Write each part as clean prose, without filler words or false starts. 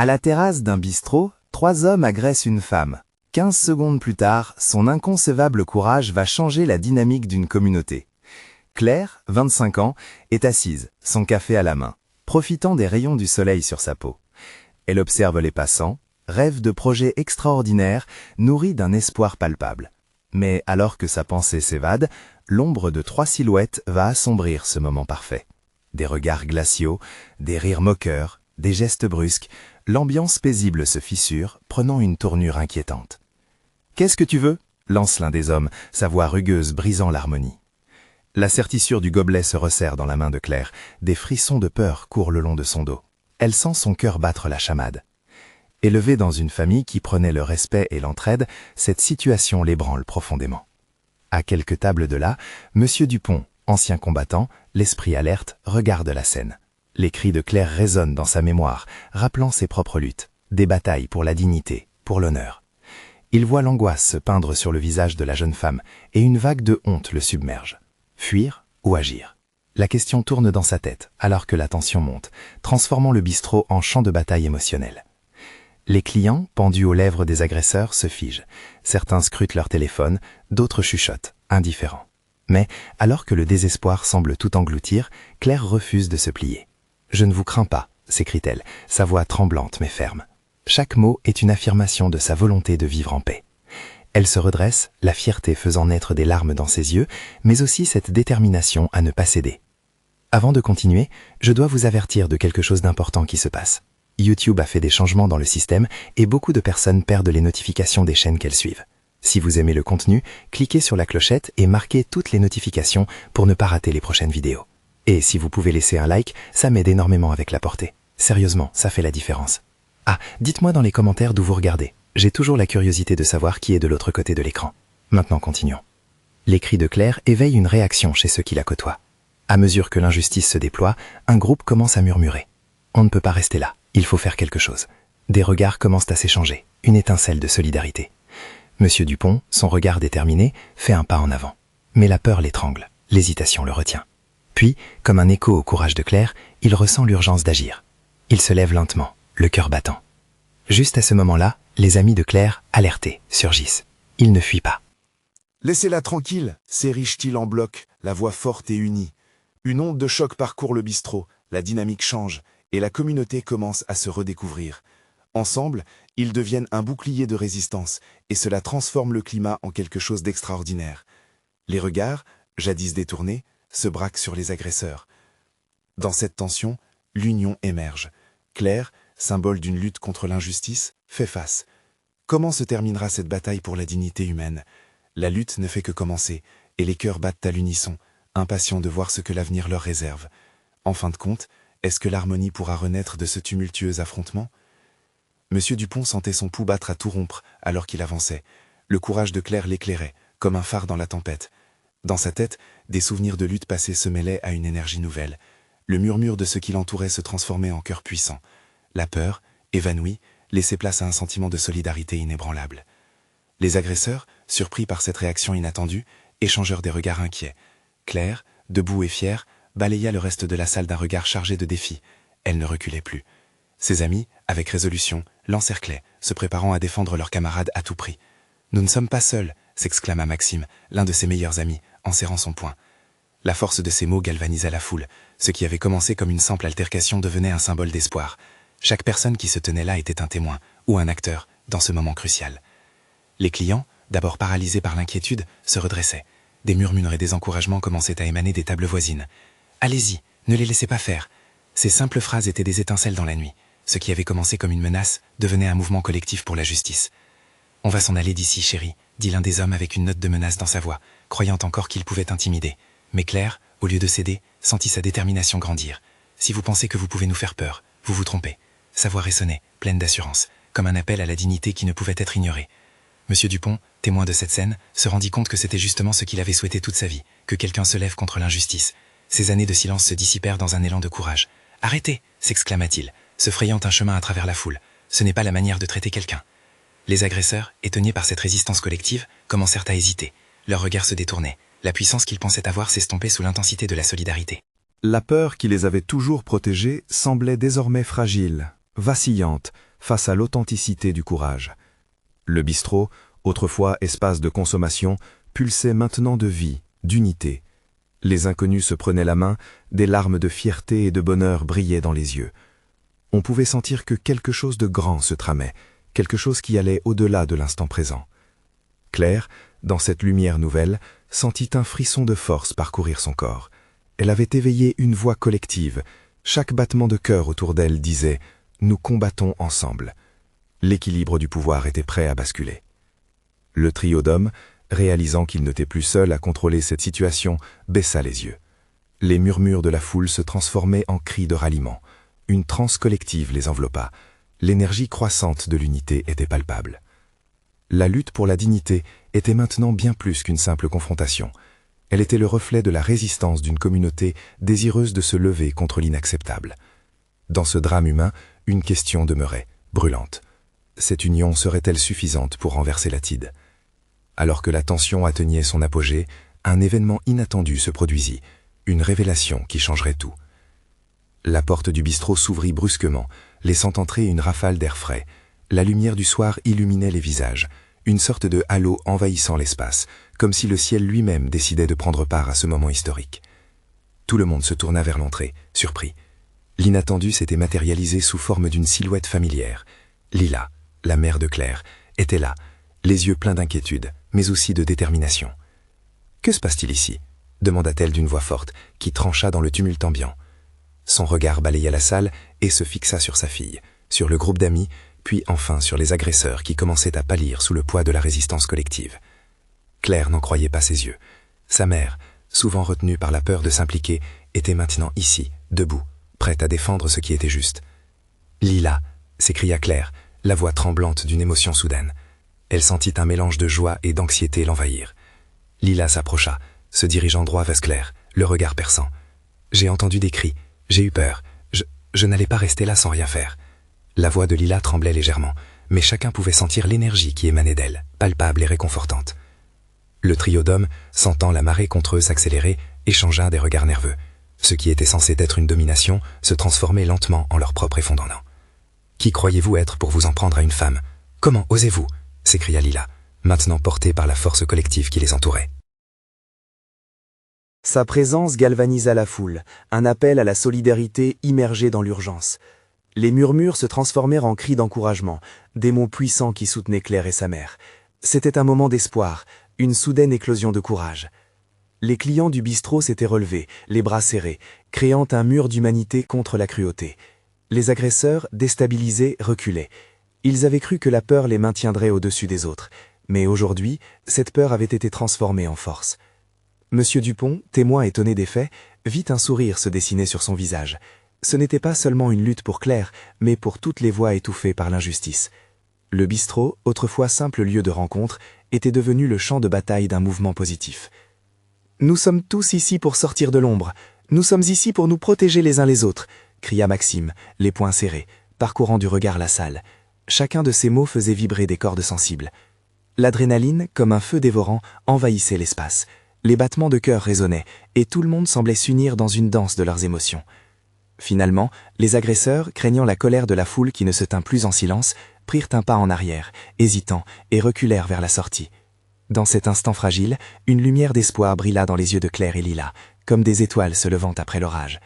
À la terrasse d'un bistrot, 3 hommes agressent une femme. 15 secondes plus tard, son inconcevable courage va changer la dynamique d'une communauté. Claire, 25 ans, est assise, son café à la main, profitant des rayons du soleil sur sa peau. Elle observe les passants, rêve de projets extraordinaires, nourrie d'un espoir palpable. Mais alors que sa pensée s'évade, l'ombre de 3 silhouettes va assombrir ce moment parfait. Des regards glaciaux, des rires moqueurs, des gestes brusques, l'ambiance paisible se fissure, prenant une tournure inquiétante. « Qu'est-ce que tu veux ?» lance l'un des hommes, sa voix rugueuse brisant l'harmonie. La sertissure du gobelet se resserre dans la main de Claire, des frissons de peur courent le long de son dos. Elle sent son cœur battre la chamade. Élevée dans une famille qui prenait le respect et l'entraide, cette situation l'ébranle profondément. À quelques tables de là, Monsieur Dupont, ancien combattant, l'esprit alerte, regarde la scène. Les cris de Claire résonnent dans sa mémoire, rappelant ses propres luttes, des batailles pour la dignité, pour l'honneur. Il voit l'angoisse se peindre sur le visage de la jeune femme et une vague de honte le submerge. Fuir ou agir? La question tourne dans sa tête alors que la tension monte, transformant le bistrot en champ de bataille émotionnel. Les clients, pendus aux lèvres des agresseurs, se figent. Certains scrutent leur téléphone, d'autres chuchotent, indifférents. Mais, alors que le désespoir semble tout engloutir, Claire refuse de se plier. « Je ne vous crains pas », s'écrie-t-elle, sa voix tremblante mais ferme. Chaque mot est une affirmation de sa volonté de vivre en paix. Elle se redresse, la fierté faisant naître des larmes dans ses yeux, mais aussi cette détermination à ne pas céder. Avant de continuer, je dois vous avertir de quelque chose d'important qui se passe. YouTube a fait des changements dans le système et beaucoup de personnes perdent les notifications des chaînes qu'elles suivent. Si vous aimez le contenu, cliquez sur la clochette et marquez toutes les notifications pour ne pas rater les prochaines vidéos. Et si vous pouvez laisser un like, ça m'aide énormément avec la portée. Sérieusement, ça fait la différence. Ah, dites-moi dans les commentaires d'où vous regardez. J'ai toujours la curiosité de savoir qui est de l'autre côté de l'écran. Maintenant, continuons. Les cris de Claire éveillent une réaction chez ceux qui la côtoient. À mesure que l'injustice se déploie, un groupe commence à murmurer. On ne peut pas rester là. Il faut faire quelque chose. Des regards commencent à s'échanger, une étincelle de solidarité. Monsieur Dupont, son regard déterminé, fait un pas en avant. Mais la peur l'étrangle, l'hésitation le retient. Puis, comme un écho au courage de Claire, il ressent l'urgence d'agir. Il se lève lentement, le cœur battant. Juste à ce moment-là, les amis de Claire, alertés, surgissent. Ils ne fuient pas. « Laissez-la tranquille » s'érige-t-il en bloc, la voix forte et unie. Une onde de choc parcourt le bistrot, la dynamique change, et la communauté commence à se redécouvrir. Ensemble, ils deviennent un bouclier de résistance, et cela transforme le climat en quelque chose d'extraordinaire. Les regards, jadis détournés, se braquent sur les agresseurs. Dans cette tension, l'union émerge. Claire, symbole d'une lutte contre l'injustice, fait face. Comment se terminera cette bataille pour la dignité humaine? La lutte ne fait que commencer, et les cœurs battent à l'unisson, impatients de voir ce que l'avenir leur réserve. En fin de compte, est-ce que l'harmonie pourra renaître de ce tumultueux affrontement? Monsieur Dupont sentait son pouls battre à tout rompre alors qu'il avançait. Le courage de Claire l'éclairait, comme un phare dans la tempête. Dans sa tête, des souvenirs de lutte passée se mêlaient à une énergie nouvelle. Le murmure de ceux qui l'entouraient se transformait en cœur puissant. La peur, évanouie, laissait place à un sentiment de solidarité inébranlable. Les agresseurs, surpris par cette réaction inattendue, échangèrent des regards inquiets. Claire, debout et fière, balaya le reste de la salle d'un regard chargé de défis. Elle ne reculait plus. Ses amis, avec résolution, l'encerclaient, se préparant à défendre leurs camarades à tout prix. « Nous ne sommes pas seuls !» s'exclama Maxime, l'un de ses meilleurs amis, en serrant son poing. La force de ces mots galvanisa la foule. Ce qui avait commencé comme une simple altercation devenait un symbole d'espoir. Chaque personne qui se tenait là était un témoin, ou un acteur, dans ce moment crucial. Les clients, d'abord paralysés par l'inquiétude, se redressaient. Des murmures et des encouragements commençaient à émaner des tables voisines. « Allez-y, ne les laissez pas faire !» Ces simples phrases étaient des étincelles dans la nuit. Ce qui avait commencé comme une menace devenait un mouvement collectif pour la justice. « On va s'en aller d'ici, chérie », dit l'un des hommes avec une note de menace dans sa voix, croyant encore qu'il pouvait intimider. Mais Claire, au lieu de céder, sentit sa détermination grandir. « Si vous pensez que vous pouvez nous faire peur, vous vous trompez. » Sa voix résonnait, pleine d'assurance, comme un appel à la dignité qui ne pouvait être ignorée. Monsieur Dupont, témoin de cette scène, se rendit compte que c'était justement ce qu'il avait souhaité toute sa vie, que quelqu'un se lève contre l'injustice. Ces années de silence se dissipèrent dans un élan de courage. « Arrêtez !» s'exclama-t-il, se frayant un chemin à travers la foule. Ce n'est pas la manière de traiter quelqu'un. Les agresseurs, étonnés par cette résistance collective, commencèrent à hésiter. Leurs regards se détournaient. La puissance qu'ils pensaient avoir s'estompait sous l'intensité de la solidarité. La peur qui les avait toujours protégés semblait désormais fragile. vacillante face à l'authenticité du courage. Le bistrot, autrefois espace de consommation, pulsait maintenant de vie, d'unité. Les inconnus se prenaient la main, des larmes de fierté et de bonheur brillaient dans les yeux. On pouvait sentir que quelque chose de grand se tramait, quelque chose qui allait au-delà de l'instant présent. Claire, dans cette lumière nouvelle, sentit un frisson de force parcourir son corps. Elle avait éveillé une voix collective. Chaque battement de cœur autour d'elle disait « Nous combattons ensemble ». L'équilibre du pouvoir était prêt à basculer. Le trio d'hommes, réalisant qu'ils n'étaient plus seuls à contrôler cette situation, baissa les yeux. Les murmures de la foule se transformaient en cris de ralliement. Une transe collective les enveloppa. L'énergie croissante de l'unité était palpable. La lutte pour la dignité était maintenant bien plus qu'une simple confrontation. Elle était le reflet de la résistance d'une communauté désireuse de se lever contre l'inacceptable. Dans ce drame humain, une question demeurait, brûlante. Cette union serait-elle suffisante pour renverser la Tide? Alors que la tension atteignait son apogée, un événement inattendu se produisit, une révélation qui changerait tout. La porte du bistrot s'ouvrit brusquement, laissant entrer une rafale d'air frais. La lumière du soir illuminait les visages, une sorte de halo envahissant l'espace, comme si le ciel lui-même décidait de prendre part à ce moment historique. Tout le monde se tourna vers l'entrée, surpris. L'inattendu s'était matérialisé sous forme d'une silhouette familière. Lila, la mère de Claire, était là, les yeux pleins d'inquiétude, mais aussi de détermination. « Que se passe-t-il ici » demanda-t-elle d'une voix forte, qui trancha dans le tumulte ambiant. Son regard balaya la salle et se fixa sur sa fille, sur le groupe d'amis, puis enfin sur les agresseurs qui commençaient à pâlir sous le poids de la résistance collective. Claire n'en croyait pas ses yeux. Sa mère, souvent retenue par la peur de s'impliquer, était maintenant ici, debout, prête à défendre ce qui était juste. « Lila !» s'écria Claire, la voix tremblante d'une émotion soudaine. Elle sentit un mélange de joie et d'anxiété l'envahir. Lila s'approcha, se dirigeant droit vers Claire, le regard perçant. « J'ai entendu des cris, j'ai eu peur, je n'allais pas rester là sans rien faire. » La voix de Lila tremblait légèrement, mais chacun pouvait sentir l'énergie qui émanait d'elle, palpable et réconfortante. Le trio d'hommes, sentant la marée contre eux s'accélérer, échangea des regards nerveux. Ce qui était censé être une domination se transformait lentement en leur propre effondrement. « Qui croyez-vous être pour vous en prendre à une femme? Comment osez-vous » s'écria Lila, maintenant portée par la force collective qui les entourait. Sa présence galvanisa la foule, un appel à la solidarité immergé dans l'urgence. Les murmures se transformèrent en cris d'encouragement, des mots puissants qui soutenaient Claire et sa mère. C'était un moment d'espoir, une soudaine éclosion de courage. Les clients du bistrot s'étaient relevés, les bras serrés, créant un mur d'humanité contre la cruauté. Les agresseurs, déstabilisés, reculaient. Ils avaient cru que la peur les maintiendrait au-dessus des autres, mais aujourd'hui, cette peur avait été transformée en force. Monsieur Dupont, témoin étonné des faits, vit un sourire se dessiner sur son visage. Ce n'était pas seulement une lutte pour Claire, mais pour toutes les voix étouffées par l'injustice. Le bistrot, autrefois simple lieu de rencontre, était devenu le champ de bataille d'un mouvement positif. « Nous sommes tous ici pour sortir de l'ombre. Nous sommes ici pour nous protéger les uns les autres », cria Maxime, les poings serrés, parcourant du regard la salle. Chacun de ces mots faisait vibrer des cordes sensibles. L'adrénaline, comme un feu dévorant, envahissait l'espace. Les battements de cœur résonnaient, et tout le monde semblait s'unir dans une danse de leurs émotions. Finalement, les agresseurs, craignant la colère de la foule qui ne se tint plus en silence, prirent un pas en arrière, hésitants, et reculèrent vers la sortie. Dans cet instant fragile, une lumière d'espoir brilla dans les yeux de Claire et Lila, comme des étoiles se levant après l'orage.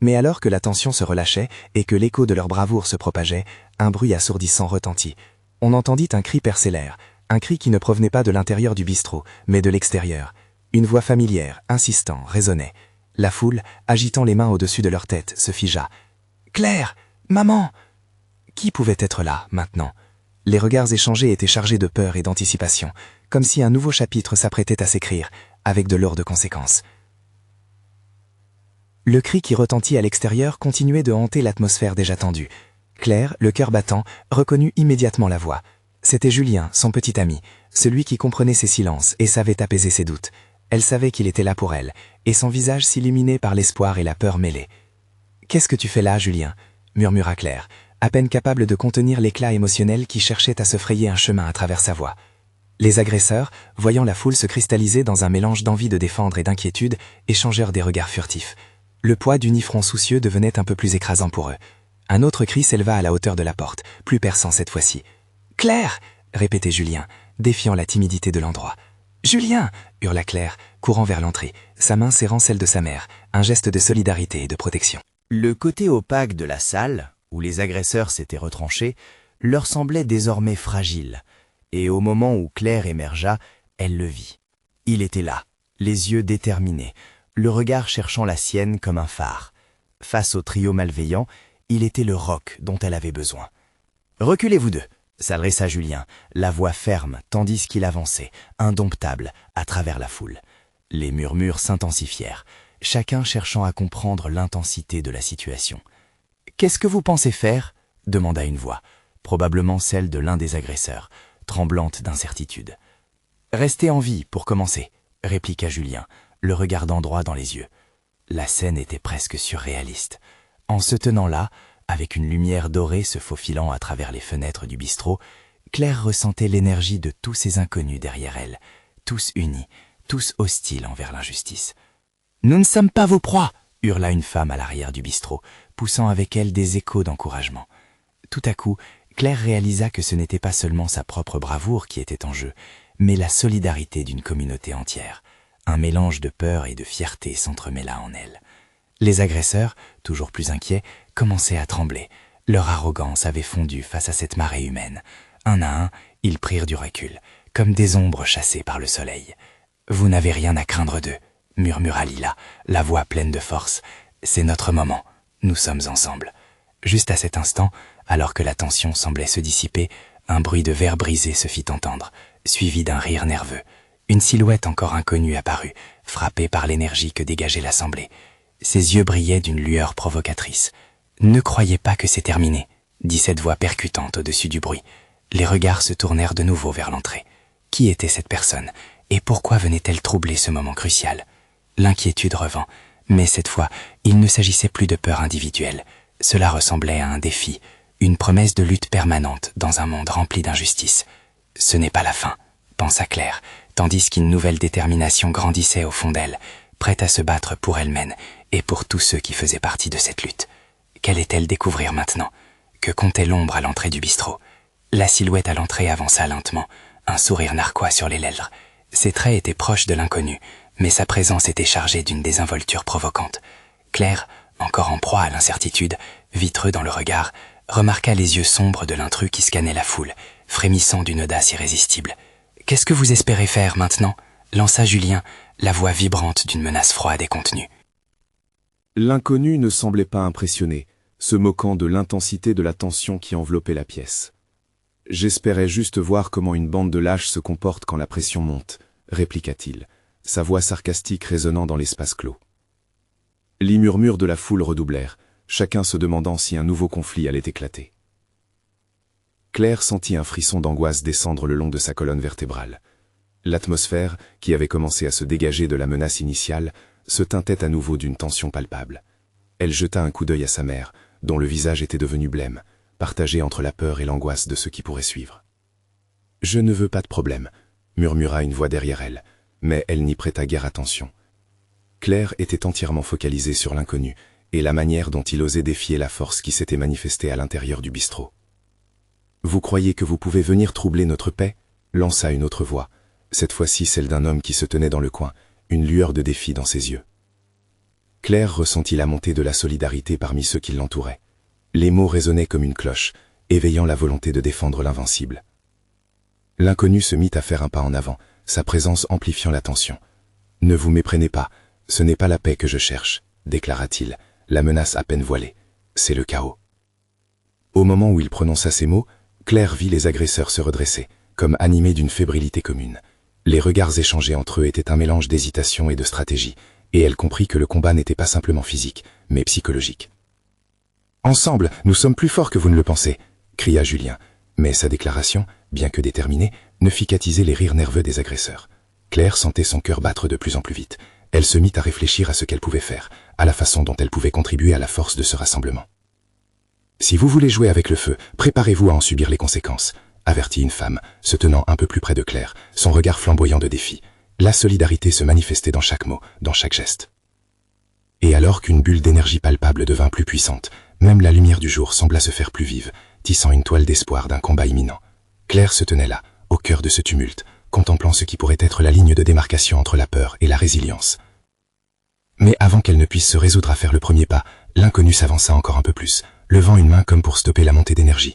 Mais alors que la tension se relâchait et que l'écho de leur bravoure se propageait, un bruit assourdissant retentit. On entendit un cri percer l'air, un cri qui ne provenait pas de l'intérieur du bistrot, mais de l'extérieur. Une voix familière, insistant, résonnait. La foule, agitant les mains au-dessus de leur tête, se figea. « Claire! Maman !» Qui pouvait être là, maintenant? Les regards échangés étaient chargés de peur et d'anticipation, comme si un nouveau chapitre s'apprêtait à s'écrire, avec de lourdes conséquences. Le cri qui retentit à l'extérieur continuait de hanter l'atmosphère déjà tendue. Claire, le cœur battant, reconnut immédiatement la voix. C'était Julien, son petit ami, celui qui comprenait ses silences et savait apaiser ses doutes. Elle savait qu'il était là pour elle, et son visage s'illuminait par l'espoir et la peur mêlée. « Qu'est-ce que tu fais là, Julien ?» murmura Claire, à peine capable de contenir l'éclat émotionnel qui cherchait à se frayer un chemin à travers sa voix. Les agresseurs, voyant la foule se cristalliser dans un mélange d'envie de défendre et d'inquiétude, échangèrent des regards furtifs. Le poids d'unifront soucieux devenait un peu plus écrasant pour eux. Un autre cri s'éleva à la hauteur de la porte, plus perçant cette fois-ci. « Claire !» répétait Julien, défiant la timidité de l'endroit. « Julien !» hurla Claire, courant vers l'entrée, sa main serrant celle de sa mère, un geste de solidarité et de protection. Le côté opaque de la salle, où les agresseurs s'étaient retranchés, leur semblait désormais fragile, et au moment où Claire émergea, elle le vit. Il était là, les yeux déterminés, le regard cherchant la sienne comme un phare. Face au trio malveillant, il était le roc dont elle avait besoin. « Reculez vous deux !» s'adressa Julien, la voix ferme tandis qu'il avançait, indomptable, à travers la foule. Les murmures s'intensifièrent, chacun cherchant à comprendre l'intensité de la situation. « Qu'est-ce que vous pensez faire ?» demanda une voix, probablement celle de l'un des agresseurs, tremblante d'incertitude. « Restez en vie pour commencer », répliqua Julien, le regardant droit dans les yeux. La scène était presque surréaliste. En se tenant là, avec une lumière dorée se faufilant à travers les fenêtres du bistrot, Claire ressentait l'énergie de tous ces inconnus derrière elle, tous unis, tous hostiles envers l'injustice. « Nous ne sommes pas vos proies !» hurla une femme à l'arrière du bistrot, poussant avec elle des échos d'encouragement. Tout à coup, Claire réalisa que ce n'était pas seulement sa propre bravoure qui était en jeu, mais la solidarité d'une communauté entière. Un mélange de peur et de fierté s'entremêla en elle. Les agresseurs, toujours plus inquiets, commençaient à trembler. Leur arrogance avait fondu face à cette marée humaine. Un à un, ils prirent du recul, comme des ombres chassées par le soleil. « Vous n'avez rien à craindre d'eux », murmura Lila, la voix pleine de force. « C'est notre moment. Nous sommes ensemble. » Juste à cet instant, alors que la tension semblait se dissiper, un bruit de verre brisé se fit entendre, suivi d'un rire nerveux. Une silhouette encore inconnue apparut, frappée par l'énergie que dégageait l'assemblée. Ses yeux brillaient d'une lueur provocatrice. « Ne croyez pas que c'est terminé », dit cette voix percutante au-dessus du bruit. Les regards se tournèrent de nouveau vers l'entrée. Qui était cette personne, et pourquoi venait-elle troubler ce moment crucial? L'inquiétude revint, mais cette fois, il ne s'agissait plus de peur individuelle. Cela ressemblait à un défi, une promesse de lutte permanente dans un monde rempli d'injustice. « Ce n'est pas la fin », pensa Claire, tandis qu'une nouvelle détermination grandissait au fond d'elle, prête à se battre pour elle-même et pour tous ceux qui faisaient partie de cette lutte. Qu'allait-elle découvrir maintenant? Que comptait l'ombre à l'entrée du bistrot? La silhouette à l'entrée avança lentement, un sourire narquois sur les lèvres. Ses traits étaient proches de l'inconnu, mais sa présence était chargée d'une désinvolture provocante. Claire, encore en proie à l'incertitude, vitreux dans le regard, remarqua les yeux sombres de l'intrus qui scannait la foule, frémissant d'une audace irrésistible. « Qu'est-ce que vous espérez faire maintenant ?» lança Julien, la voix vibrante d'une menace froide et contenue. L'inconnu ne semblait pas impressionné, se moquant de l'intensité de la tension qui enveloppait la pièce. « J'espérais juste voir comment une bande de lâches se comporte quand la pression monte », répliqua-t-il, sa voix sarcastique résonnant dans l'espace clos. Les murmures de la foule redoublèrent, chacun se demandant si un nouveau conflit allait éclater. Claire sentit un frisson d'angoisse descendre le long de sa colonne vertébrale. L'atmosphère, qui avait commencé à se dégager de la menace initiale, se teintait à nouveau d'une tension palpable. Elle jeta un coup d'œil à sa mère, dont le visage était devenu blême, partagé entre la peur et l'angoisse de ce qui pourrait suivre. « Je ne veux pas de problème », murmura une voix derrière elle, mais elle n'y prêta guère attention. Claire était entièrement focalisée sur l'inconnu et la manière dont il osait défier la force qui s'était manifestée à l'intérieur du bistrot. « Vous croyez que vous pouvez venir troubler notre paix ?» lança une autre voix, cette fois-ci celle d'un homme qui se tenait dans le coin, une lueur de défi dans ses yeux. Claire ressentit la montée de la solidarité parmi ceux qui l'entouraient. Les mots résonnaient comme une cloche, éveillant la volonté de défendre l'invincible. L'inconnu se mit à faire un pas en avant, sa présence amplifiant la tension. « Ne vous méprenez pas, ce n'est pas la paix que je cherche », déclara-t-il, la menace à peine voilée. « C'est le chaos. » Au moment où il prononça ces mots, Claire vit les agresseurs se redresser, comme animés d'une fébrilité commune. Les regards échangés entre eux étaient un mélange d'hésitation et de stratégie, et elle comprit que le combat n'était pas simplement physique, mais psychologique. « Ensemble, nous sommes plus forts que vous ne le pensez !» cria Julien, mais sa déclaration, bien que déterminée, ne fit qu'attiser les rires nerveux des agresseurs. Claire sentait son cœur battre de plus en plus vite. Elle se mit à réfléchir à ce qu'elle pouvait faire, à la façon dont elle pouvait contribuer à la force de ce rassemblement. « Si vous voulez jouer avec le feu, préparez-vous à en subir les conséquences », avertit une femme, se tenant un peu plus près de Claire, son regard flamboyant de défi. La solidarité se manifestait dans chaque mot, dans chaque geste. Et alors qu'une bulle d'énergie palpable devint plus puissante, Même la lumière du jour sembla se faire plus vive, tissant une toile d'espoir d'un combat imminent. Claire se tenait là, au cœur de ce tumulte, contemplant ce qui pourrait être la ligne de démarcation entre la peur et la résilience. Mais avant qu'elle ne puisse se résoudre à faire le premier pas, l'inconnu s'avança encore un peu plus, levant une main comme pour stopper la montée d'énergie.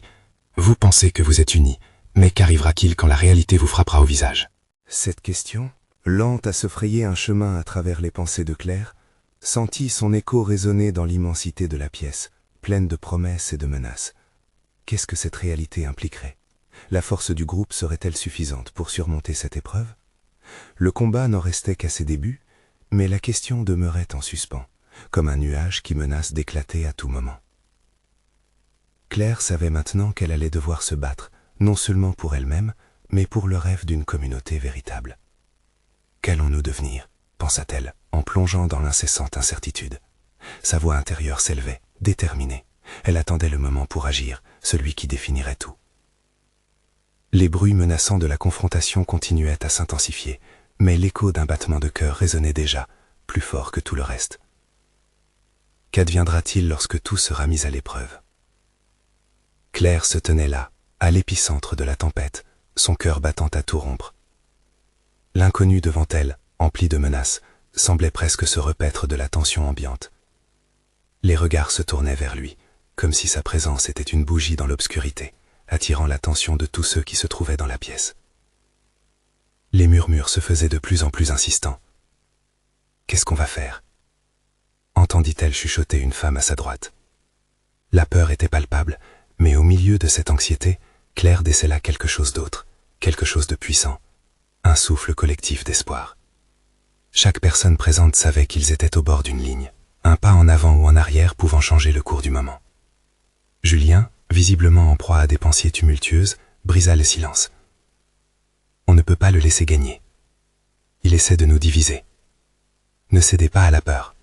Vous pensez que vous êtes unis, mais qu'arrivera-t-il quand la réalité vous frappera au visage? Cette question, lente à se frayer un chemin à travers les pensées de Claire, sentit son écho résonner dans l'immensité de la pièce, pleine de promesses et de menaces. Qu'est-ce que cette réalité impliquerait? La force du groupe serait-elle suffisante pour surmonter cette épreuve? Le combat n'en restait qu'à ses débuts, mais la question demeurait en suspens, comme un nuage qui menace d'éclater à tout moment. Claire savait maintenant qu'elle allait devoir se battre, non seulement pour elle-même, mais pour le rêve d'une communauté véritable. Qu'allons-nous devenir? Pensa-t-elle, en plongeant dans l'incessante incertitude. Sa voix intérieure s'élevait, déterminée. Elle attendait le moment pour agir, celui qui définirait tout. Les bruits menaçants de la confrontation continuaient à s'intensifier, mais l'écho d'un battement de cœur résonnait déjà, plus fort que tout le reste. Qu'adviendra-t-il lorsque tout sera mis à l'épreuve? Claire se tenait là, à l'épicentre de la tempête, son cœur battant à tout rompre. L'inconnu devant elle, empli de menaces, semblait presque se repaître de la tension ambiante. Les regards se tournaient vers lui, comme si sa présence était une bougie dans l'obscurité, attirant l'attention de tous ceux qui se trouvaient dans la pièce. Les murmures se faisaient de plus en plus insistants. « Qu'est-ce qu'on va faire ?» entendit-elle chuchoter une femme à sa droite. La peur était palpable, mais au milieu de cette anxiété, Claire décela quelque chose d'autre, quelque chose de puissant, un souffle collectif d'espoir. Chaque personne présente savait qu'ils étaient au bord d'une ligne, un pas en avant ou en arrière pouvant changer le cours du moment. Julien, visiblement en proie à des pensées tumultueuses, brisa le silence. On ne peut pas le laisser gagner. Il essaie de nous diviser. Ne cédez pas à la peur.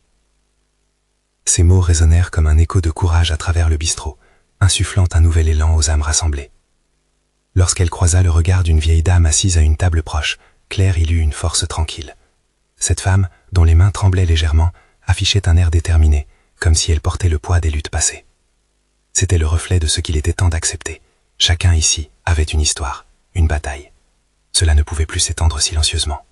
Ces mots résonnèrent comme un écho de courage à travers le bistrot, insufflant un nouvel élan aux âmes rassemblées. Lorsqu'elle croisa le regard d'une vieille dame assise à une table proche, Claire y lut une force tranquille. Cette femme, dont les mains tremblaient légèrement, affichait un air déterminé, comme si elle portait le poids des luttes passées. C'était le reflet de ce qu'il était temps d'accepter. Chacun ici avait une histoire, une bataille. Cela ne pouvait plus s'étendre silencieusement.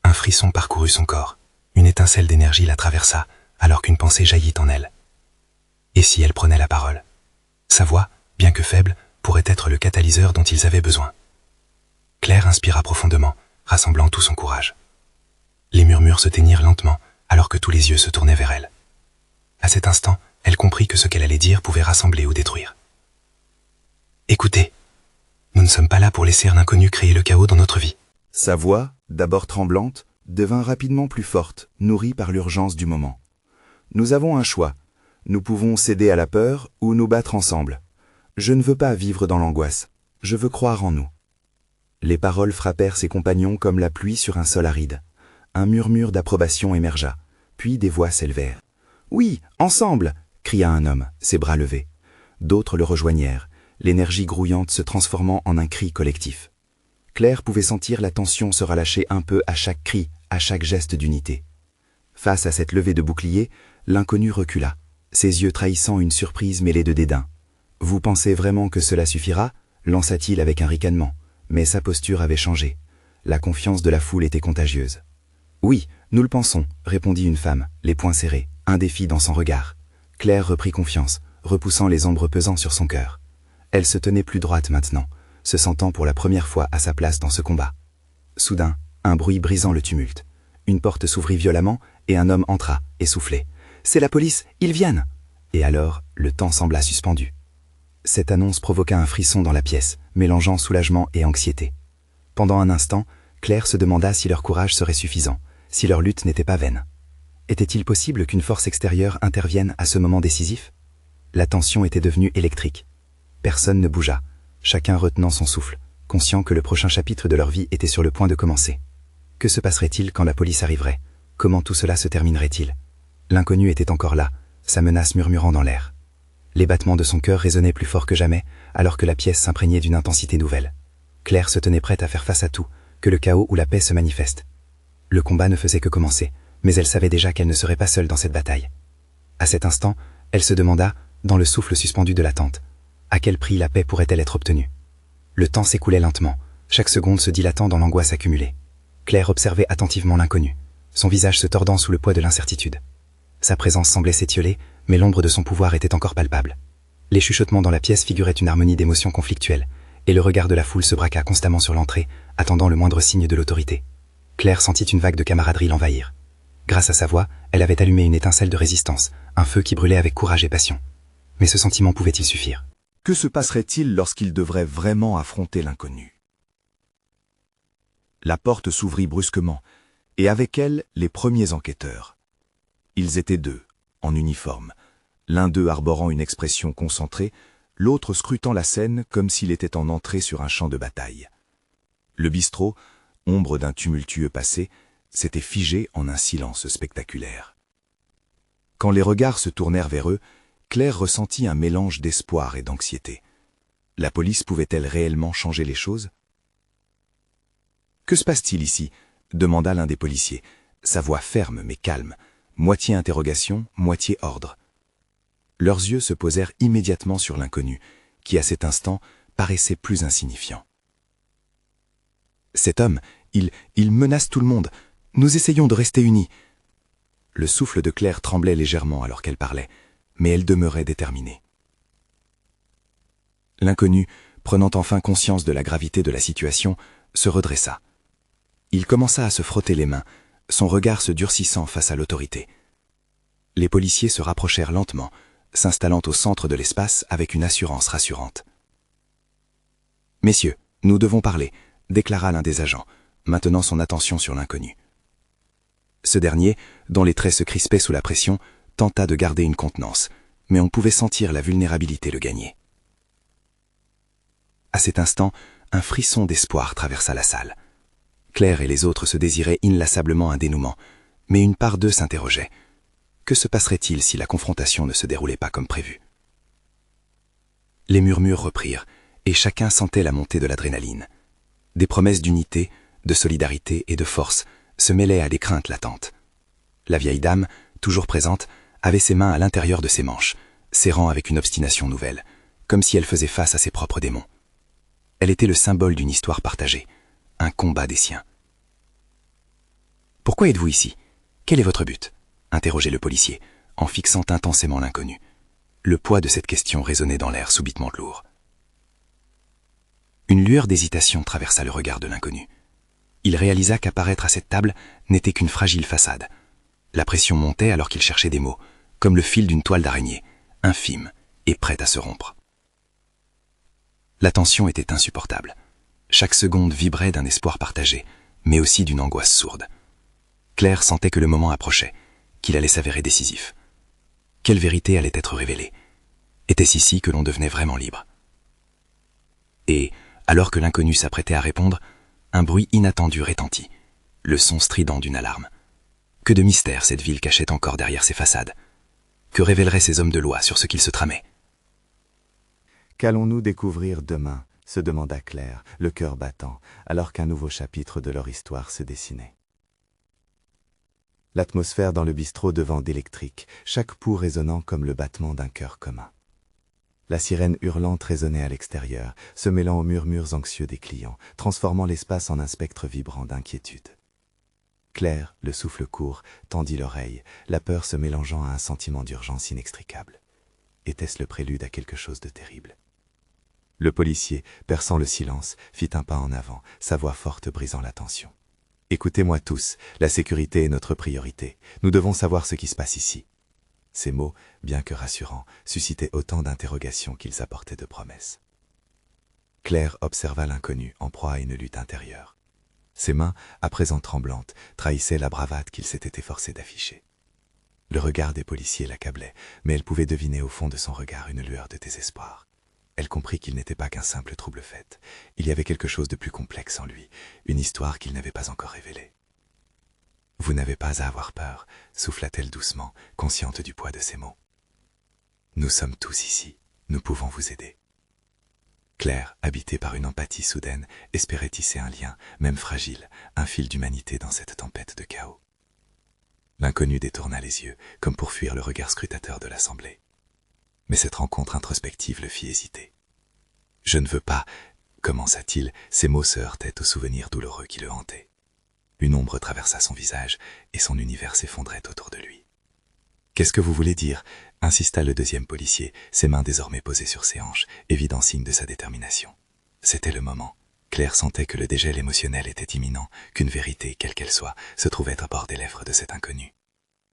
Un frisson parcourut son corps, une étincelle d'énergie la traversa, alors qu'une pensée jaillit en elle. Et si elle prenait la parole? Sa voix, bien que faible, pourrait être le catalyseur dont ils avaient besoin. Claire inspira profondément, rassemblant tout son courage. Les murmures se teignirent lentement, alors que tous les yeux se tournaient vers elle. À cet instant, elle comprit que ce qu'elle allait dire pouvait rassembler ou détruire. Écoutez, nous ne sommes pas là pour laisser l'inconnu créer le chaos dans notre vie. Sa voix, d'abord tremblante, devint rapidement plus forte, nourrie par l'urgence du moment. Nous avons un choix. Nous pouvons céder à la peur ou nous battre ensemble. Je ne veux pas vivre dans l'angoisse. Je veux croire en nous. Les paroles frappèrent ses compagnons comme la pluie sur un sol aride. Un murmure d'approbation émergea, puis des voix s'élevèrent. « Oui, ensemble !» cria un homme, ses bras levés. D'autres le rejoignèrent, l'énergie grouillante se transformant en un cri collectif. Claire pouvait sentir la tension se relâcher un peu à chaque cri, à chaque geste d'unité. Face à cette levée de bouclier, l'inconnu recula, ses yeux trahissant une surprise mêlée de dédain. « Vous pensez vraiment que cela suffira ?» lança-t-il avec un ricanement, mais sa posture avait changé. La confiance de la foule était contagieuse. « Oui, nous le pensons », répondit une femme, les poings serrés, un défi dans son regard. Claire reprit confiance, repoussant les ombres pesant sur son cœur. Elle se tenait plus droite maintenant, se sentant pour la première fois à sa place dans ce combat. Soudain, un bruit brisant le tumulte. Une porte s'ouvrit violemment et un homme entra, essoufflé. « C'est la police, ils viennent !» Et alors, le temps sembla suspendu. Cette annonce provoqua un frisson dans la pièce, mélangeant soulagement et anxiété. Pendant un instant, Claire se demanda si leur courage serait suffisant, si leur lutte n'était pas vaine. Était-il possible qu'une force extérieure intervienne à ce moment décisif? La tension était devenue électrique. Personne ne bougea, chacun retenant son souffle, conscient que le prochain chapitre de leur vie était sur le point de commencer. Que se passerait-il quand la police arriverait? Comment tout cela se terminerait-il? L'inconnu était encore là, sa menace murmurant dans l'air. Les battements de son cœur résonnaient plus fort que jamais, alors que la pièce s'imprégnait d'une intensité nouvelle. Claire se tenait prête à faire face à tout, que le chaos ou la paix se manifeste. Le combat ne faisait que commencer, mais elle savait déjà qu'elle ne serait pas seule dans cette bataille. À cet instant, Elle se demanda, dans le souffle suspendu de l'attente, à quel prix la paix pourrait-elle être obtenue. Le temps s'écoulait lentement, chaque seconde se dilatant dans l'angoisse accumulée. Claire observait attentivement l'inconnu, son visage se tordant sous le poids de l'incertitude. Sa présence semblait s'étioler, mais l'ombre de son pouvoir était encore palpable. Les chuchotements dans la pièce figuraient une harmonie d'émotions conflictuelles, et le regard de la foule se braqua constamment sur l'entrée, attendant le moindre signe de l'autorité. Claire sentit une vague de camaraderie l'envahir. Grâce à sa voix, elle avait allumé une étincelle de résistance, un feu qui brûlait avec courage et passion. Mais ce sentiment pouvait-il suffire? Que se passerait-il lorsqu'il devrait vraiment affronter l'inconnu? La porte s'ouvrit brusquement, et avec elle, les premiers enquêteurs. Ils étaient deux, en uniforme, l'un d'eux arborant une expression concentrée, l'autre scrutant la scène comme s'il était en entrée sur un champ de bataille. Le bistrot, ombre d'un tumultueux passé, s'était figé en un silence spectaculaire. Quand les regards se tournèrent vers eux, Claire ressentit un mélange d'espoir et d'anxiété. La police pouvait-elle réellement changer les choses? « Que se passe-t-il ici » demanda l'un des policiers, sa voix ferme mais calme, moitié interrogation, moitié ordre. Leurs yeux se posèrent immédiatement sur l'inconnu, qui à cet instant paraissait plus insignifiant. « Cet homme, il menace tout le monde. Nous essayons de rester unis. » Le souffle de Claire tremblait légèrement alors qu'elle parlait, mais elle demeurait déterminée. L'inconnu, prenant enfin conscience de la gravité de la situation, se redressa. Il commença à se frotter les mains, son regard se durcissant face à l'autorité. Les policiers se rapprochèrent lentement, s'installant au centre de l'espace avec une assurance rassurante. « Messieurs, nous devons parler », déclara l'un des agents, maintenant son attention sur l'inconnu. Ce dernier, dont les traits se crispaient sous la pression, tenta de garder une contenance, mais on pouvait sentir la vulnérabilité le gagner. À cet instant, un frisson d'espoir traversa la salle. Claire et les autres se désiraient inlassablement un dénouement, mais une part d'eux s'interrogeait. Que se passerait-il si la confrontation ne se déroulait pas comme prévu? Les murmures reprirent, et chacun sentait la montée de l'adrénaline. Des promesses d'unité, de solidarité et de force se mêlaient à des craintes latentes. La vieille dame, toujours présente, avait ses mains à l'intérieur de ses manches, serrant avec une obstination nouvelle, comme si elle faisait face à ses propres démons. Elle était le symbole d'une histoire partagée, un combat des siens. « Pourquoi êtes-vous ici? Quel est votre but ?» interrogeait le policier, en fixant intensément l'inconnu. Le poids de cette question résonnait dans l'air subitement lourd. Une lueur d'hésitation traversa le regard de l'inconnu. Il réalisa qu'apparaître à cette table n'était qu'une fragile façade. La pression montait alors qu'il cherchait des mots, comme le fil d'une toile d'araignée, infime et prête à se rompre. La tension était insupportable. Chaque seconde vibrait d'un espoir partagé, mais aussi d'une angoisse sourde. Claire sentait que le moment approchait, qu'il allait s'avérer décisif. Quelle vérité allait être révélée? Était-ce ici que l'on devenait vraiment libre? Et, alors que l'inconnu s'apprêtait à répondre, un bruit inattendu retentit, le son strident d'une alarme. Que de mystère cette ville cachait encore derrière ses façades. Que révéleraient ces hommes de loi sur ce qu'ils se tramaient? Qu'allons-nous découvrir demain? Se demanda Claire, le cœur battant, alors qu'un nouveau chapitre de leur histoire se dessinait. L'atmosphère dans le bistrot devint d'électrique, chaque pouls résonnant comme le battement d'un cœur commun. La sirène hurlante résonnait à l'extérieur, se mêlant aux murmures anxieux des clients, transformant l'espace en un spectre vibrant d'inquiétude. Claire, le souffle court, tendit l'oreille, la peur se mélangeant à un sentiment d'urgence inextricable. Était-ce le prélude à quelque chose de terrible? Le policier, perçant le silence, fit un pas en avant, sa voix forte brisant la tension. « Écoutez-moi tous, la sécurité est notre priorité. Nous devons savoir ce qui se passe ici. » Ces mots, bien que rassurants, suscitaient autant d'interrogations qu'ils apportaient de promesses. Claire observa l'inconnu en proie à une lutte intérieure. Ses mains, à présent tremblantes, trahissaient la bravade qu'il s'était efforcé d'afficher. Le regard des policiers l'accablait, mais elle pouvait deviner au fond de son regard une lueur de désespoir. Elle comprit qu'il n'était pas qu'un simple trouble-fête. Il y avait quelque chose de plus complexe en lui, une histoire qu'il n'avait pas encore révélée. « Vous n'avez pas à avoir peur », souffla-t-elle doucement, consciente du poids de ses mots. « Nous sommes tous ici, nous pouvons vous aider. » Claire, habitée par une empathie soudaine, espérait tisser un lien, même fragile, un fil d'humanité dans cette tempête de chaos. L'inconnu détourna les yeux, comme pour fuir le regard scrutateur de l'assemblée. Mais cette rencontre introspective le fit hésiter. « Je ne veux pas », commença-t-il, ses mots se heurtaient aux souvenirs douloureux qui le hantaient. Une ombre traversa son visage et son univers s'effondrait autour de lui. « Qu'est-ce que vous voulez dire ?» insista le deuxième policier, ses mains désormais posées sur ses hanches, évident signe de sa détermination. C'était le moment. Claire sentait que le dégel émotionnel était imminent, qu'une vérité, quelle qu'elle soit, se trouvait à bord des lèvres de cet inconnu.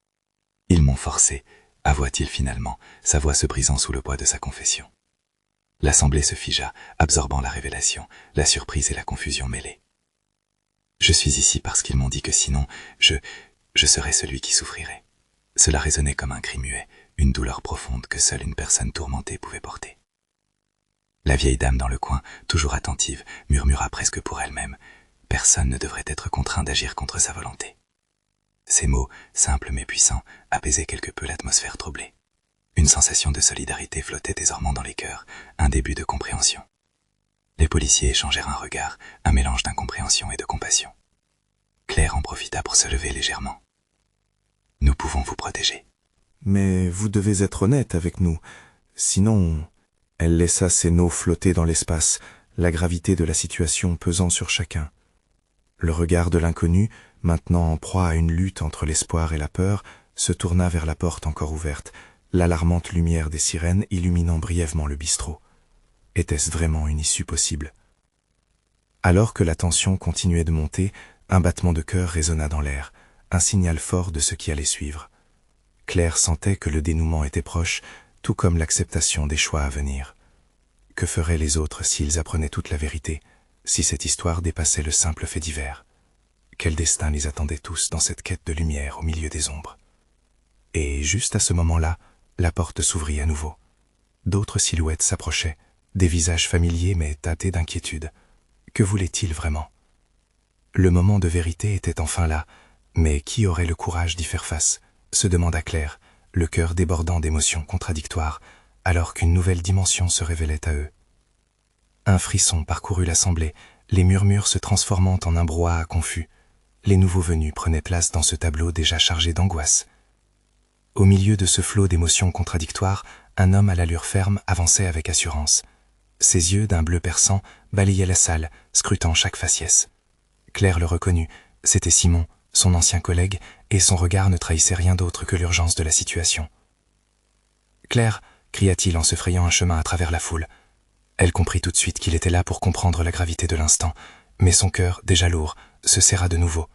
« Ils m'ont forcé », avoua-t-il finalement, sa voix se brisant sous le poids de sa confession. L'assemblée se figea, absorbant la révélation, la surprise et la confusion mêlées. « Je suis ici parce qu'ils m'ont dit que sinon, je serais celui qui souffrirait. » Cela résonnait comme un cri muet, une douleur profonde que seule une personne tourmentée pouvait porter. La vieille dame dans le coin, toujours attentive, murmura presque pour elle-même. Personne ne devrait être contraint d'agir contre sa volonté. Ces mots, simples mais puissants, apaisaient quelque peu l'atmosphère troublée. Une sensation de solidarité flottait désormais dans les cœurs, un début de compréhension. Les policiers échangèrent un regard, un mélange d'incompréhension et de compassion. Claire en profita pour se lever légèrement. « Nous pouvons vous protéger. » Mais vous devez être honnête avec nous, sinon... Elle laissa ses noms flotter dans l'espace, la gravité de la situation pesant sur chacun. Le regard de l'inconnu, maintenant en proie à une lutte entre l'espoir et la peur, se tourna vers la porte encore ouverte, l'alarmante lumière des sirènes illuminant brièvement le bistrot. Était-ce vraiment une issue possible? Alors que la tension continuait de monter, un battement de cœur résonna dans l'air, un signal fort de ce qui allait suivre. Claire sentait que le dénouement était proche, tout comme l'acceptation des choix à venir. Que feraient les autres s'ils apprenaient toute la vérité, si cette histoire dépassait le simple fait divers? Quel destin les attendait tous dans cette quête de lumière au milieu des ombres? Et juste à ce moment-là, la porte s'ouvrit à nouveau. D'autres silhouettes s'approchaient, des visages familiers mais tâtés d'inquiétude. Que voulait-il vraiment? Le moment de vérité était enfin là, mais qui aurait le courage d'y faire face? Se demanda Claire, le cœur débordant d'émotions contradictoires, alors qu'une nouvelle dimension se révélait à eux. Un frisson parcourut l'assemblée, les murmures se transformant en un brouhaha confus. Les nouveaux venus prenaient place dans ce tableau déjà chargé d'angoisse. Au milieu de ce flot d'émotions contradictoires, un homme à l'allure ferme avançait avec assurance. Ses yeux, d'un bleu perçant, balayaient la salle, scrutant chaque faciès. Claire le reconnut, c'était Simon, son ancien collègue, et son regard ne trahissait rien d'autre que l'urgence de la situation. « Claire !» cria-t-il en se frayant un chemin à travers la foule. Elle comprit tout de suite qu'il était là pour comprendre la gravité de l'instant, mais son cœur, déjà lourd, se serra de nouveau.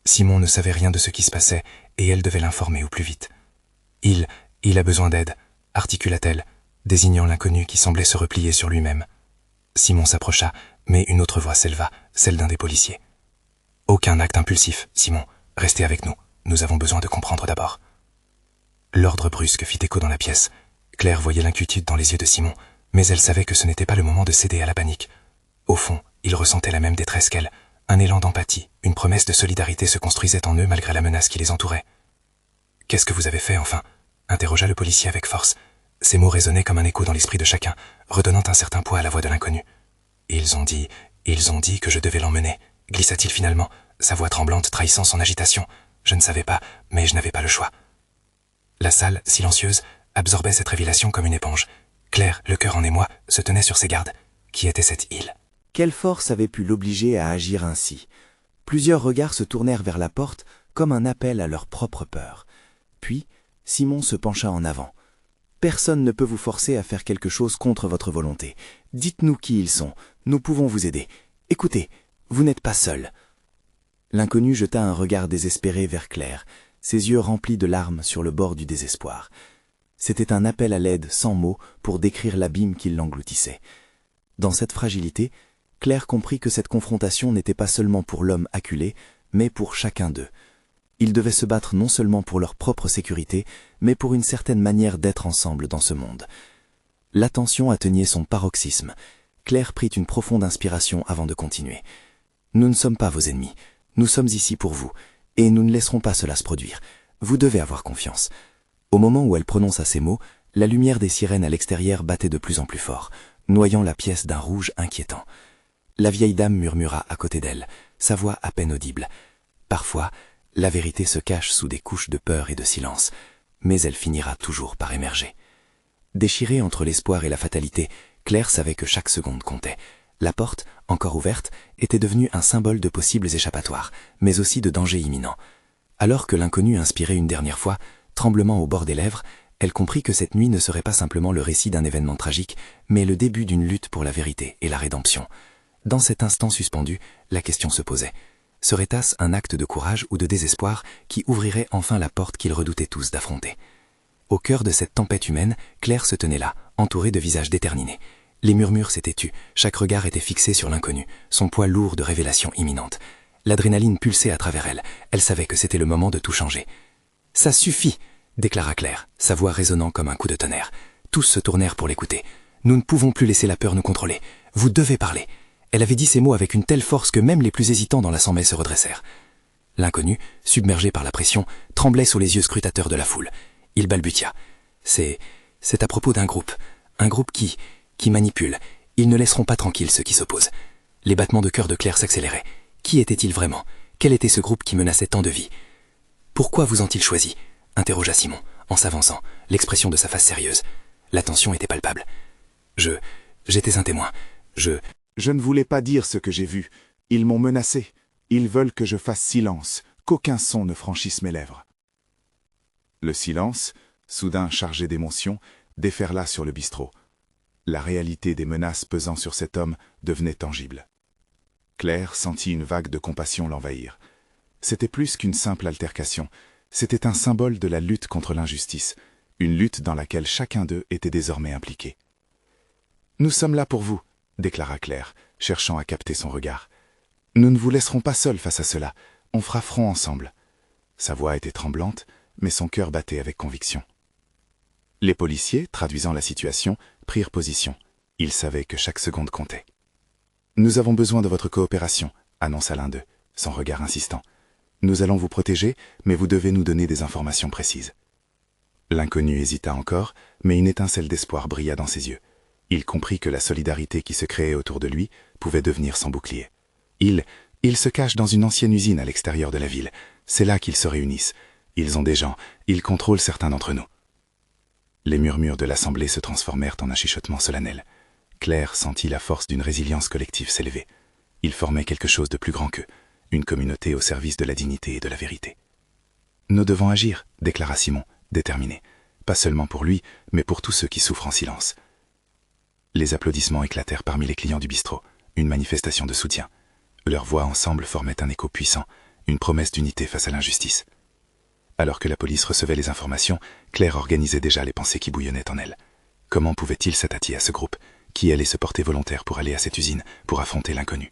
Simon ne savait rien de ce qui se passait, et elle devait l'informer au plus vite. « Il a besoin d'aide », articula-t-elle, désignant l'inconnu qui semblait se replier sur lui-même. Simon s'approcha, mais une autre voix s'éleva, celle d'un des policiers. « Aucun acte impulsif, Simon. Restez avec nous. Nous avons besoin de comprendre d'abord. » L'ordre brusque fit écho dans la pièce. Claire voyait l'inquiétude dans les yeux de Simon, mais elle savait que ce n'était pas le moment de céder à la panique. Au fond, il ressentait la même détresse qu'elle. Un élan d'empathie, une promesse de solidarité se construisait en eux malgré la menace qui les entourait. « Qu'est-ce que vous avez fait, enfin ?» interrogea le policier avec force. Ces mots résonnaient comme un écho dans l'esprit de chacun, redonnant un certain poids à la voix de l'inconnu. « Ils ont dit que je devais l'emmener », glissa-t-il finalement, sa voix tremblante trahissant son agitation. « Je ne savais pas, mais je n'avais pas le choix. » La salle, silencieuse, absorbait cette révélation comme une éponge. Claire, le cœur en émoi, se tenait sur ses gardes. Qui était cette île? Quelle force avait pu l'obliger à agir ainsi? Plusieurs regards se tournèrent vers la porte comme un appel à leur propre peur. Puis, Simon se pencha en avant. « Personne ne peut vous forcer à faire quelque chose contre votre volonté. Dites-nous qui ils sont. Nous pouvons vous aider. Écoutez, vous n'êtes pas seul. » L'inconnu jeta un regard désespéré vers Claire, ses yeux remplis de larmes sur le bord du désespoir. C'était un appel à l'aide sans mots pour décrire l'abîme qui l'engloutissait. Dans cette fragilité, Claire comprit que cette confrontation n'était pas seulement pour l'homme acculé, mais pour chacun d'eux. Ils devaient se battre non seulement pour leur propre sécurité, mais pour une certaine manière d'être ensemble dans ce monde. L'attention atteignait son paroxysme. Claire prit une profonde inspiration avant de continuer. « Nous ne sommes pas vos ennemis. Nous sommes ici pour vous, et nous ne laisserons pas cela se produire. Vous devez avoir confiance. » Au moment où elle prononça ces mots, la lumière des sirènes à l'extérieur battait de plus en plus fort, noyant la pièce d'un rouge inquiétant. La vieille dame murmura à côté d'elle, sa voix à peine audible. Parfois, la vérité se cache sous des couches de peur et de silence, mais elle finira toujours par émerger. Déchirée entre l'espoir et la fatalité, Claire savait que chaque seconde comptait. La porte, encore ouverte, était devenue un symbole de possibles échappatoires, mais aussi de danger imminent. Alors que l'inconnu inspirait une dernière fois, tremblement au bord des lèvres, elle comprit que cette nuit ne serait pas simplement le récit d'un événement tragique, mais le début d'une lutte pour la vérité et la rédemption. Dans cet instant suspendu, la question se posait. Serait-ce un acte de courage ou de désespoir qui ouvrirait enfin la porte qu'ils redoutaient tous d'affronter? Au cœur de cette tempête humaine, Claire se tenait là, entourée de visages déterminés. Les murmures s'étaient tus, chaque regard était fixé sur l'inconnu, son poids lourd de révélations imminentes. L'adrénaline pulsait à travers elle, elle savait que c'était le moment de tout changer. « Ça suffit !» déclara Claire, sa voix résonnant comme un coup de tonnerre. Tous se tournèrent pour l'écouter. « Nous ne pouvons plus laisser la peur nous contrôler. Vous devez parler !» Elle avait dit ces mots avec une telle force que même les plus hésitants dans l'assemblée se redressèrent. L'inconnu, submergé par la pression, tremblait sous les yeux scrutateurs de la foule. Il balbutia. « C'est à propos d'un groupe qui manipule. Ils ne laisseront pas tranquilles ceux qui s'opposent. » Les battements de cœur de Claire s'accéléraient. Qui était-il vraiment? Quel était ce groupe qui menaçait tant de vies? « Pourquoi vous ont-ils choisi ?» interrogea Simon, en s'avançant, l'expression de sa face sérieuse. La tension était palpable. J'étais un témoin. Je ne voulais pas dire ce que j'ai vu. Ils m'ont menacé. Ils veulent que je fasse silence, qu'aucun son ne franchisse mes lèvres. Le silence, soudain chargé d'émotion, déferla sur le bistrot. La réalité des menaces pesant sur cet homme devenait tangible. Claire sentit une vague de compassion l'envahir. C'était plus qu'une simple altercation, c'était un symbole de la lutte contre l'injustice, une lutte dans laquelle chacun d'eux était désormais impliqué. « Nous sommes là pour vous », déclara Claire, cherchant à capter son regard. « Nous ne vous laisserons pas seuls face à cela, on fera front ensemble. » Sa voix était tremblante, mais son cœur battait avec conviction. Les policiers, traduisant la situation, prirent position. Ils savaient que chaque seconde comptait. « Nous avons besoin de votre coopération », annonça l'un d'eux, son regard insistant. « Nous allons vous protéger, mais vous devez nous donner des informations précises. » L'inconnu hésita encore, mais une étincelle d'espoir brilla dans ses yeux. Il comprit que la solidarité qui se créait autour de lui pouvait devenir son bouclier. Ils se cachent dans une ancienne usine à l'extérieur de la ville. C'est là qu'ils se réunissent. Ils ont des gens, ils contrôlent certains d'entre nous. Les murmures de l'assemblée se transformèrent en un chuchotement solennel. Claire sentit la force d'une résilience collective s'élever. Ils formaient quelque chose de plus grand qu'eux, une communauté au service de la dignité et de la vérité. « Nous devons agir », déclara Simon, déterminé. Pas seulement pour lui, mais pour tous ceux qui souffrent en silence. Les applaudissements éclatèrent parmi les clients du bistrot, une manifestation de soutien. Leurs voix ensemble formaient un écho puissant, une promesse d'unité face à l'injustice. Alors que la police recevait les informations, Claire organisait déjà les pensées qui bouillonnaient en elle. Comment pouvait-il s'attaquer à ce groupe? Qui allait se porter volontaire pour aller à cette usine, pour affronter l'inconnu?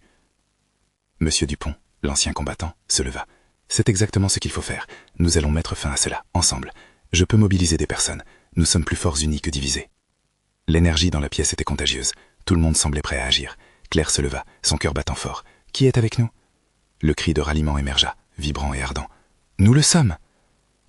Monsieur Dupont, l'ancien combattant, se leva. C'est exactement ce qu'il faut faire. Nous allons mettre fin à cela, ensemble. Je peux mobiliser des personnes. Nous sommes plus forts unis que divisés. L'énergie dans la pièce était contagieuse. Tout le monde semblait prêt à agir. Claire se leva, son cœur battant fort. Qui est avec nous? Le cri de ralliement émergea, vibrant et ardent. Nous le sommes!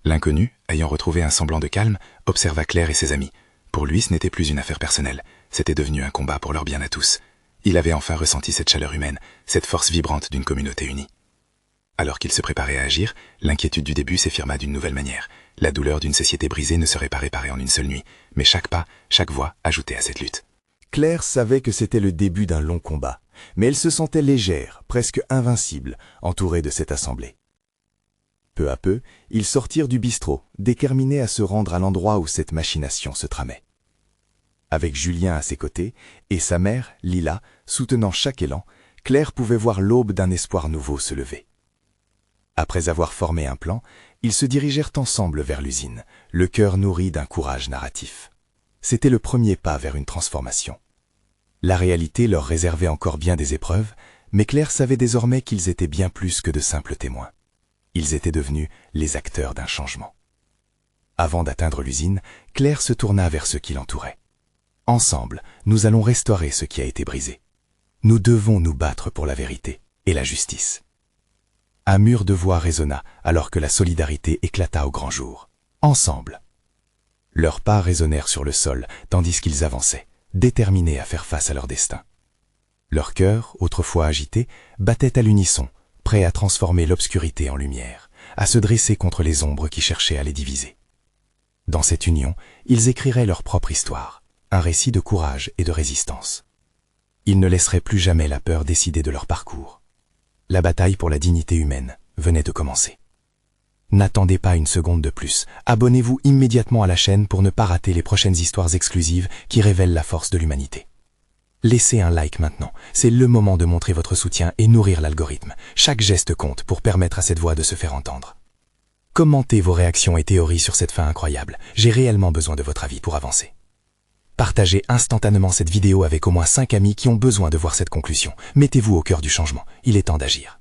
L'inconnu, ayant retrouvé un semblant de calme, observa Claire et ses amis. Pour lui, ce n'était plus une affaire personnelle. C'était devenu un combat pour leur bien à tous. Il avait enfin ressenti cette chaleur humaine, cette force vibrante d'une communauté unie. Alors qu'il se préparait à agir, l'inquiétude du début s'affirma d'une nouvelle manière. La douleur d'une société brisée ne serait pas réparée en une seule nuit, mais chaque pas, chaque voix ajoutait à cette lutte. Claire savait que c'était le début d'un long combat, mais elle se sentait légère, presque invincible, entourée de cette assemblée. Peu à peu, ils sortirent du bistrot, déterminés à se rendre à l'endroit où cette machination se tramait. Avec Julien à ses côtés, et sa mère, Lila, soutenant chaque élan, Claire pouvait voir l'aube d'un espoir nouveau se lever. Après avoir formé un plan, ils se dirigèrent ensemble vers l'usine, le cœur nourri d'un courage narratif. C'était le premier pas vers une transformation. La réalité leur réservait encore bien des épreuves, mais Claire savait désormais qu'ils étaient bien plus que de simples témoins. Ils étaient devenus les acteurs d'un changement. Avant d'atteindre l'usine, Claire se tourna vers ceux qui l'entouraient. « Ensemble, nous allons restaurer ce qui a été brisé. Nous devons nous battre pour la vérité et la justice. » Un mur de voix résonna alors que la solidarité éclata au grand jour. Ensemble. Leurs pas résonnèrent sur le sol tandis qu'ils avançaient, déterminés à faire face à leur destin. Leur cœur, autrefois agité, battait à l'unisson, prêt à transformer l'obscurité en lumière, à se dresser contre les ombres qui cherchaient à les diviser. Dans cette union, ils écriraient leur propre histoire, un récit de courage et de résistance. Ils ne laisseraient plus jamais la peur décider de leur parcours. La bataille pour la dignité humaine venait de commencer. N'attendez pas une seconde de plus. Abonnez-vous immédiatement à la chaîne pour ne pas rater les prochaines histoires exclusives qui révèlent la force de l'humanité. Laissez un like maintenant, c'est le moment de montrer votre soutien et nourrir l'algorithme. Chaque geste compte pour permettre à cette voix de se faire entendre. Commentez vos réactions et théories sur cette fin incroyable. J'ai réellement besoin de votre avis pour avancer. Partagez instantanément cette vidéo avec au moins 5 amis qui ont besoin de voir cette conclusion. Mettez-vous au cœur du changement. Il est temps d'agir.